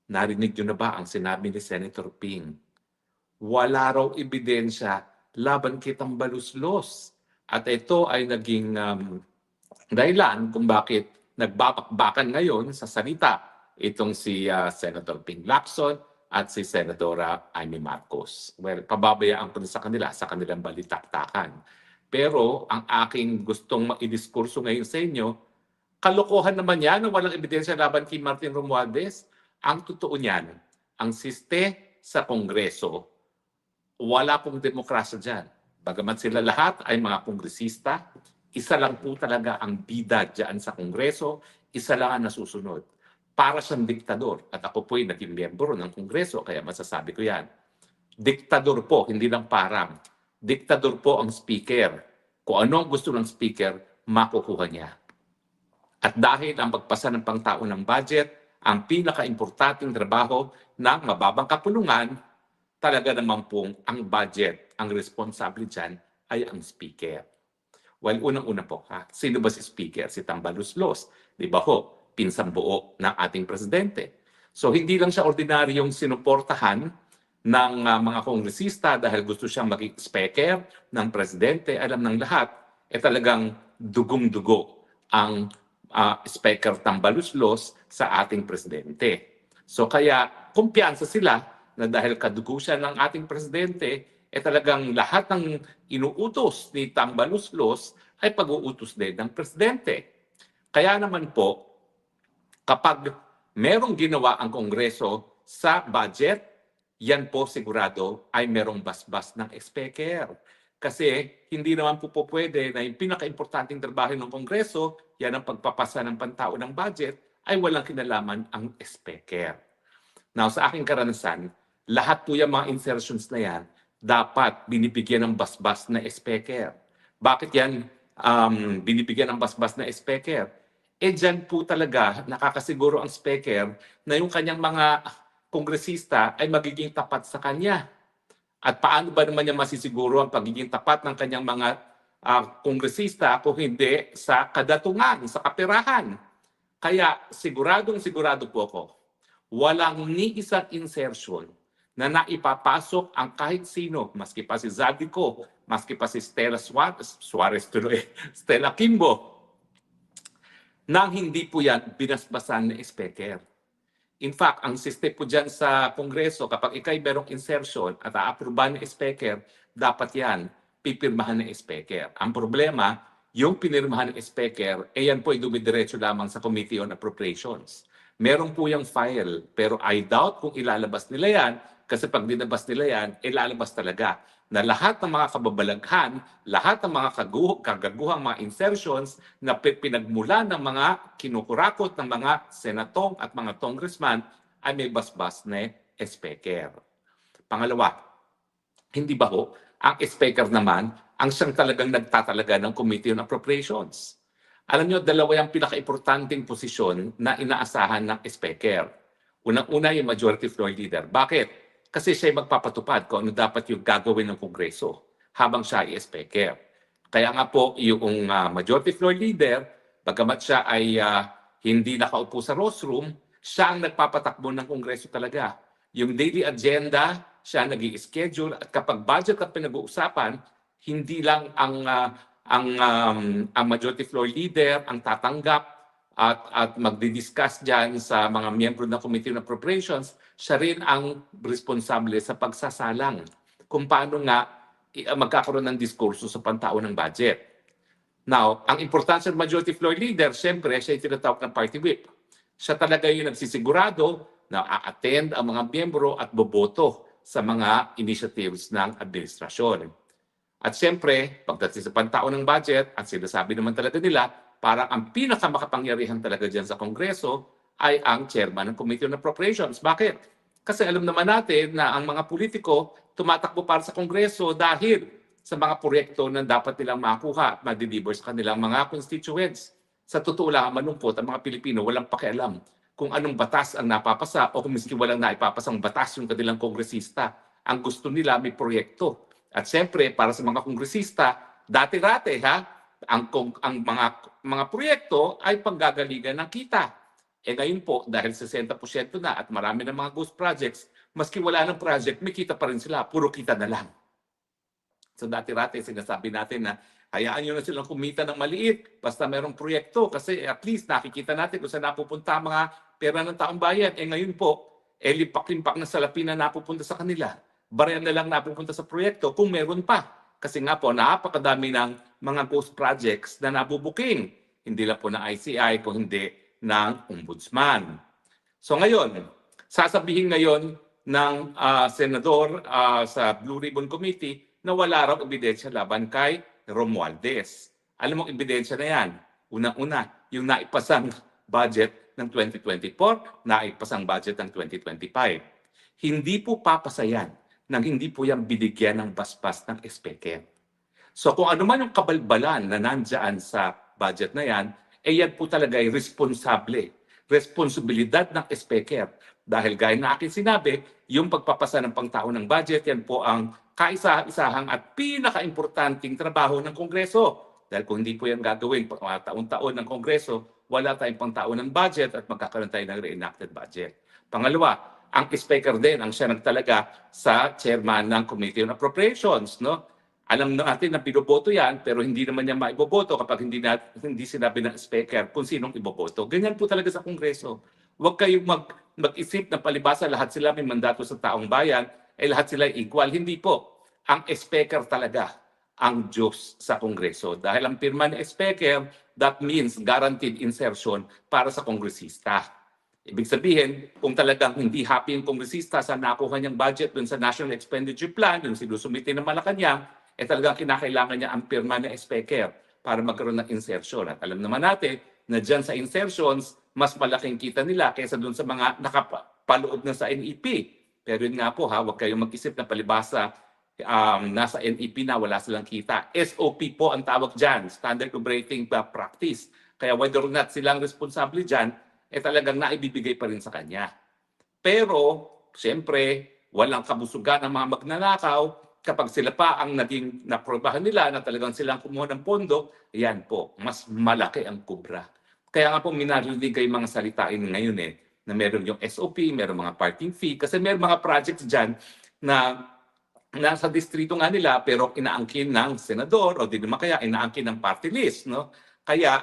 Narinig niyo na ba ang sinabi ni Senator Ping? Wala raw ebidensya laban kay Tambaluslos. At ito ay naging dahilan kung bakit nagbabakbakan ngayon sa salita itong si Senator Ping Lacson at si Senadora Amy Marcos. Well, pababayaan ko na sa kanila sa kanilang balitaktakan. Pero ang aking gustong maidiskurso ngayon sa inyo, kalokohan naman yan na walang ebidensya laban kay Martin Romualdez. Ang totoo niyan, ang siste sa Kongreso, wala pong demokrasya dyan. Bagamat sila lahat ay mga kongresista, isa lang po talaga ang bida dyan sa Kongreso, isa lang ang nasusunod. Para siyang diktador. At ako po'y naging miyembro ng Kongreso, kaya masasabi ko yan. Diktador po, hindi lang parang. Diktador po ang speaker. Kung ano ang gusto ng speaker, makukuha niya. At dahil ang pagpasa ng pangtao ng budget, ang pinaka-importanting trabaho ng mababang kapulungan, talaga naman pong ang budget, ang responsable dyan ay ang speaker. Well, unang-una po, sino ba si speaker? Si Tambaluslos. Di ba ho? Pinsang buo ng ating presidente. So hindi lang siya ordinaryong sinuportahan ng mga kongresista dahil gusto siyang maging speaker ng presidente. Alam ng lahat, talagang dugong-dugo ang Speaker Tambaluslos sa ating presidente. So kaya kumpiyansa sila na dahil kadugo siya ng ating presidente, talagang lahat ng inuutos ni Tambaluslos ay pag-uutos din ng presidente. Kaya naman po, kapag merong ginawa ang Kongreso sa budget, yan po sigurado ay merong basbas ng speaker. Kasi hindi naman po pwede na yung pinaka-importanting trabaho ng Kongreso, yan ang pagpapasa ng pantao ng budget, ay walang kinalaman ang speaker. Now, sa aking karanasan, lahat po yung mga insertions na yan, dapat binibigyan ng basbas na speaker. Bakit yan binibigyan ng basbas na speaker? Dyan po talaga nakakasiguro ang speaker na yung kanyang mga kongresista ay magiging tapat sa kanya. At paano ba naman niya masisiguro ang pagiging tapat ng kanyang mga kongresista kung hindi sa kadatungan, sa kaperahan? Kaya sigurado po ako, walang ni isang insertion na naipapasok ang kahit sino, maski pa si Zaldico, maski pa si Stella Stella Kimbo, nang hindi po yan binasbasan ng speaker. In fact, ang system po dyan sa Kongreso, kapag ikay merong insertion at a-aprobahan ng speaker, dapat yan pipirmahan ng speaker. Ang problema, yung pinirmahan ng speaker, yan po ay dumidiretso lamang sa Committee on Appropriations. Meron po yung file, pero I doubt kung ilalabas nila yan, kasi pag dinabas nila yan, ilalabas talaga na lahat ng mga kababalaghan, lahat ng mga kagaguhang mga insertions na pinagmulan ng mga kinukurakot ng mga senatong at mga congressman ay may basbas na speaker. Pangalawa, hindi ba ho, ang speaker naman, ang siyang talagang nagtatalaga ng Committee on Appropriations. Alam nyo, dalawa yung pinaka-importanting posisyon na inaasahan ng speaker. Unang-una yung majority floor leader. Bakit? Kasi siya magpapatupad kung ano dapat yung gagawin ng Kongreso habang siya ay speaker. Kaya nga po yung majority floor leader, bagamat siya ay hindi nakaupo sa rostrum, siya ang nagpapatakbo ng Kongreso talaga. Yung daily agenda, siya nag-i-schedule at kapag budget at pinag-uusapan, hindi lang ang majority floor leader ang tatanggap at magdi-discuss dyan sa mga miyembro ng Committee on Appropriations, siya rin ang responsable sa pagsasalang kung paano nga magkakaroon ng diskurso sa pantao ng budget. Now, ang importansya ng majority floor leader, siyempre, siya yung tinatawag ng party whip. Siya talaga yung nagsisigurado na a-attend ang mga miyembro at boboto sa mga initiatives ng administrasyon. At siyempre, pagdating sa pantao ng budget, at sinasabi naman talaga nila, parang ang pinakamakapangyarihan talaga dyan sa Kongreso ay ang chairman ng Committee on Appropriations. Bakit? Kasi alam naman natin na ang mga politiko tumatakbo para sa Kongreso dahil sa mga proyekto na dapat nilang makuha at ma-deliver sa kanilang mga constituents. Sa totoo lang, malungkot, ang mga Pilipino walang pakialam kung anong batas ang napapasa o kung miski walang naipapasang batas yung kanilang kongresista. Ang gusto nila may proyekto. At siyempre, para sa mga kongresista, dati-dati ang mga proyekto ay panggagaligan ng kita. Ngayon po, dahil 60% na at marami ng mga ghost projects, maski wala ng project, may kita pa rin sila, puro kita na lang. So dati-rati sinasabi natin na hayaan nyo na silang kumita ng maliit basta merong proyekto kasi at least nakikita natin kung saan napupunta ang mga pera ng taong bayan. Ngayon po, limpak-limpak na salapi na napupunta sa kanila. Barya na lang napupunta sa proyekto kung meron pa. Kasi nga po, napakadami ng mga ghost projects na nabubuking. Hindi lang po ng ICI, kung hindi ng Ombudsman. So ngayon, sasabihin ngayon ng senador sa Blue Ribbon Committee na wala raw ebidensya laban kay Romualdez. Alam mo, ebidensya na yan. Unang-una, yung naipasang budget ng 2024, naipasang budget ng 2025. Hindi po papasa yan nang hindi po yan binigyan ng basbas ng speaker. So kung ano man yung kabalbalan na nandyan sa budget na yan, yan po talaga ay responsable. Responsibilidad ng speaker. Dahil gaya na akin sinabi, yung pagpapasa ng pangtao ng budget, yan po ang kaisa-isahang at pinaka-importanting trabaho ng Kongreso. Dahil kung hindi po yan gagawin taon-taon ng Kongreso, wala tayong pangtao ng budget at magkakaroon tayo ng reenacted budget. Pangalawa, ang speaker din ang siya nagtalaga sa chairman ng Committee on Appropriations. No? Alam natin na binoboto yan, pero hindi naman niya maiboboto kapag hindi sinabi ng speaker kung sinong iboboto. Ganyan po talaga sa Kongreso. Huwag kayong mag-isip na palibasa lahat sila may mandato sa taong bayan, lahat sila equal. Hindi po. Ang speaker talaga ang Diyos sa Kongreso. Dahil ang pirma ng speaker, that means guaranteed insertion para sa kongresista. Ibig sabihin, kung talagang hindi happy yung kongresista sa nakuha niyang budget dun sa National Expenditure Plan, yung sinusumite ng Malacanang, talagang kinakailangan niya ang pirma ng speaker para magkaroon ng insertion. At alam naman natin na dyan sa insertions, mas malaking kita nila kaysa dun sa mga nakapaloob na sa NEP. Pero yun nga po, huwag kayong mag-isip na palibasa nasa NEP na wala silang kita. SOP po ang tawag dyan, Standard Operating Practice. Kaya whether or not silang responsable dyan, talagang naibibigay pa rin sa kanya. Pero, siyempre, walang kabusugan ng mga magnanakaw. Kapag sila pa ang naging naprobahan nila na talagang silang kumuha ng pondo, yan po, mas malaki ang kubra. Kaya nga po, minarinig kayo mga salitain ngayon na meron yung SOP, meron mga parking fee, kasi meron mga projects dyan na nasa distrito nga nila pero inaangkin ng senador o di naman kaya inaangkin ng party list. No? Kaya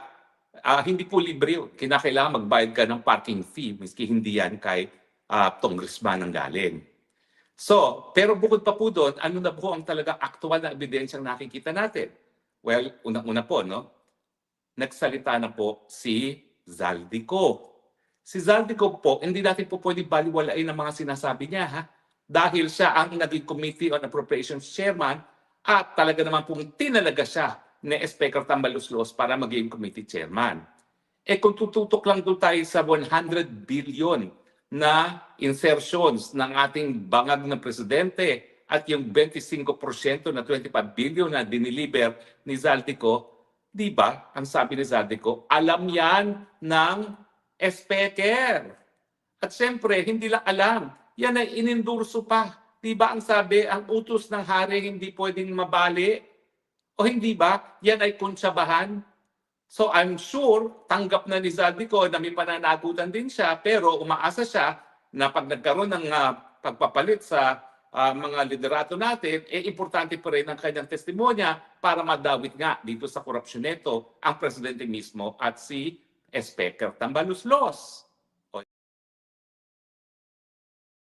hindi po libre yun. Kinakailangan magbayad ka ng parking fee miski hindi yan kay congressman ang galing. So, pero bukod pa po doon, ano na po ang talagang aktual na ebidensyang nakikita natin? Well, unang-una po, no? Nagsalita na po si Zaldico. Si Zaldico po, hindi natin po pwede baliwalain ang mga sinasabi niya, ha? Dahil siya ang naging Committee on Appropriations Chairman at talaga naman pong tinalaga siya ni Speaker Tambaloslos para maging Committee Chairman. Kung tututok lang doon tayo sa 100 billion na insertions ng ating bangag na presidente at yung 25% na 25 billion na diniliber ni Zaldico, di ba, ang sabi ni Zaldico, alam yan ng Speaker. At siyempre, hindi lang alam, yan ay inendorso pa. Di ba ang sabi, ang utos ng hari hindi pwedeng mabali? O hindi ba? Yan ay kuntsabahan. So I'm sure, tanggap na ni Zaldico na may pananagutan din siya, pero umaasa siya na pag nagkaroon ng pagpapalit sa mga liderato natin, importante pa rin ang kanyang testimonya para madawit nga dito sa korupsyon nito ang presidente mismo at si Speaker Tambaloslos.